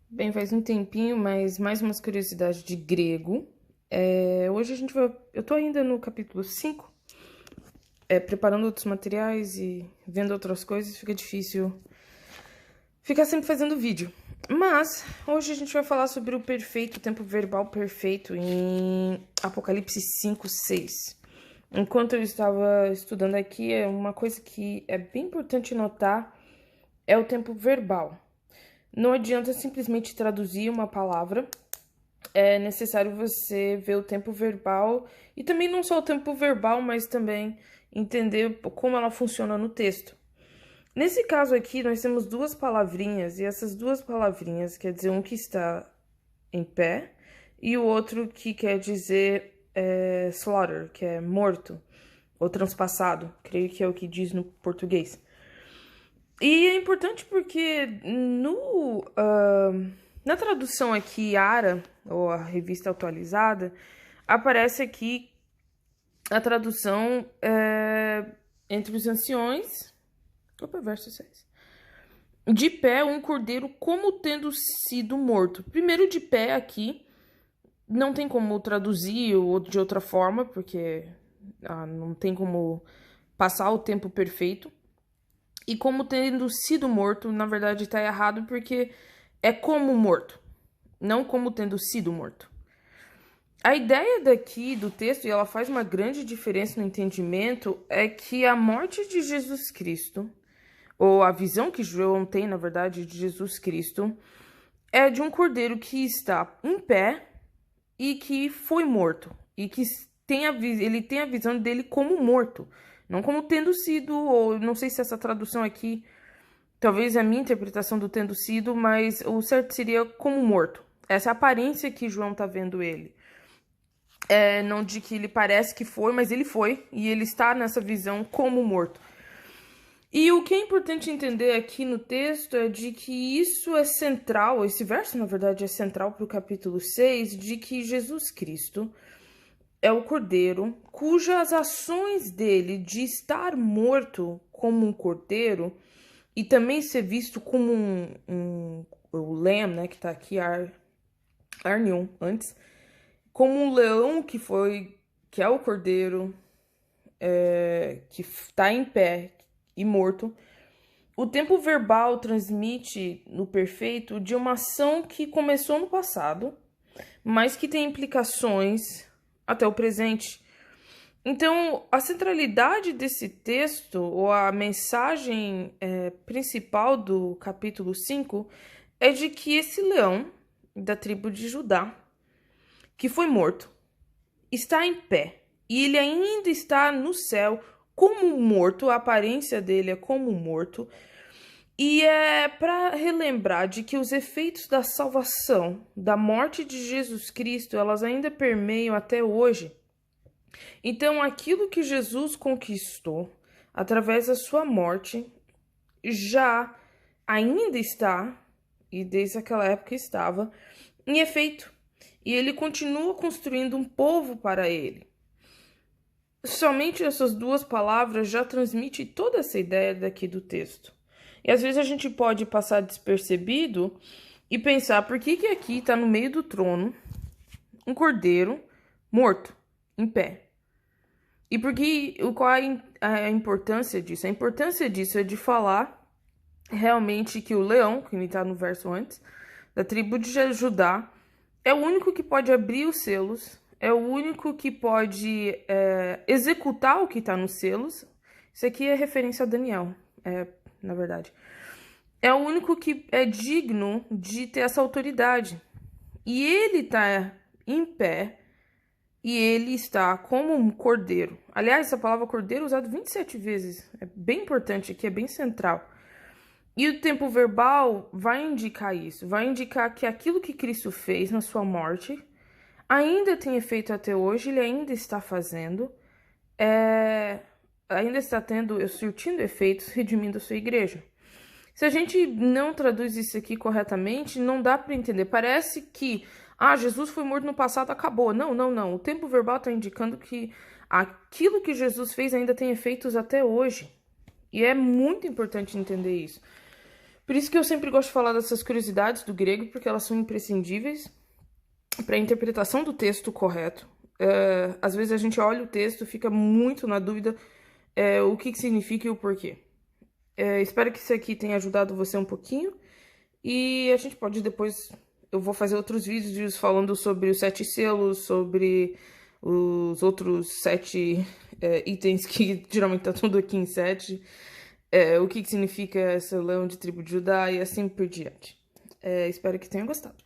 Bem, faz um tempinho, mas mais umas curiosidades de grego. Hoje a gente vai. Eu tô ainda no capítulo 5, preparando outros materiais e vendo outras coisas, fica difícil ficar sempre fazendo vídeo. Mas hoje a gente vai falar sobre o perfeito, o tempo verbal perfeito em Apocalipse 5:6. Enquanto eu estava estudando aqui, uma coisa que é bem importante notar é o tempo verbal. Não adianta simplesmente traduzir uma palavra, é necessário você ver o tempo verbal e também não só o tempo verbal, mas também entender como ela funciona no texto. Nesse caso aqui, nós temos duas palavrinhas, e essas duas palavrinhas quer dizer um que está em pé e o outro que quer dizer slaughter, que é morto ou transpassado, creio que é o que diz no português. E é importante porque na tradução aqui, Ara, ou a revista atualizada, aparece aqui a tradução entre os anciões. Opa, verso 6. De pé, um cordeiro como tendo sido morto. Primeiro, de pé aqui, não tem como traduzir ou de outra forma, porque não tem como passar o tempo perfeito. E como tendo sido morto, na verdade está errado, porque é como morto, não como tendo sido morto. A ideia daqui do texto, e ela faz uma grande diferença no entendimento, é que a morte de Jesus Cristo, ou a visão que João tem, na verdade, de Jesus Cristo, é de um cordeiro que está em pé e que foi morto, e que ele tem a visão dele como morto, não como tendo sido, ou não sei se essa tradução aqui, talvez a minha interpretação do tendo sido, mas o certo seria como morto. Essa é a aparência que João está vendo ele. Não de que ele parece que foi, mas ele foi, e ele está nessa visão como morto. E o que é importante entender aqui no texto é de que isso é central, esse verso, na verdade, é central para o capítulo 6, de que Jesus Cristo é o cordeiro cujas ações dele de estar morto como um cordeiro e também ser visto como o lamb, né, que tá aqui, Arnion, antes, como um leão que é o cordeiro, que está em pé e morto. O tempo verbal transmite no perfeito de uma ação que começou no passado, mas que tem implicações até o presente. Então, a centralidade desse texto, ou a mensagem principal do capítulo 5, é de que esse leão da tribo de Judá, que foi morto, está em pé. E ele ainda está no céu como morto, a aparência dele é como morto. E é para relembrar de que os efeitos da salvação, da morte de Jesus Cristo, elas ainda permeiam até hoje. Então, aquilo que Jesus conquistou através da sua morte já ainda está, e desde aquela época estava, em efeito. E ele continua construindo um povo para ele. Somente essas duas palavras já transmitem toda essa ideia daqui do texto. E às vezes a gente pode passar despercebido e pensar por que aqui está no meio do trono um cordeiro morto, em pé. E qual é a importância disso? A importância disso é de falar realmente que o leão, que está no verso antes, da tribo de Judá, é o único que pode abrir os selos, é o único que pode executar o que está nos selos. Isso aqui é referência a Daniel, na verdade. É o único que é digno de ter essa autoridade. E ele está em pé, e ele está como um cordeiro. Aliás, essa palavra cordeiro é usada 27 vezes. É bem importante aqui, é bem central. E o tempo verbal vai indicar isso. Vai indicar que aquilo que Cristo fez na sua morte ainda tem efeito até hoje. Ele ainda está fazendo. Ainda está surtindo efeitos, redimindo a sua igreja. Se a gente não traduz isso aqui corretamente, não dá para entender. Parece que Jesus foi morto no passado, acabou. Não, não, não. O tempo verbal está indicando que aquilo que Jesus fez ainda tem efeitos até hoje. E é muito importante entender isso. Por isso que eu sempre gosto de falar dessas curiosidades do grego, porque elas são imprescindíveis para a interpretação do texto correto. Às vezes a gente olha o texto, fica muito na dúvida o que significa e o porquê. Espero que isso aqui tenha ajudado você um pouquinho. E a gente pode depois... Eu vou fazer outros vídeos falando sobre os 7 selos, sobre os outros 7 itens que geralmente tá tudo aqui em 7. O que significa esse leão de tribo de Judá e assim por diante. Espero que tenha gostado.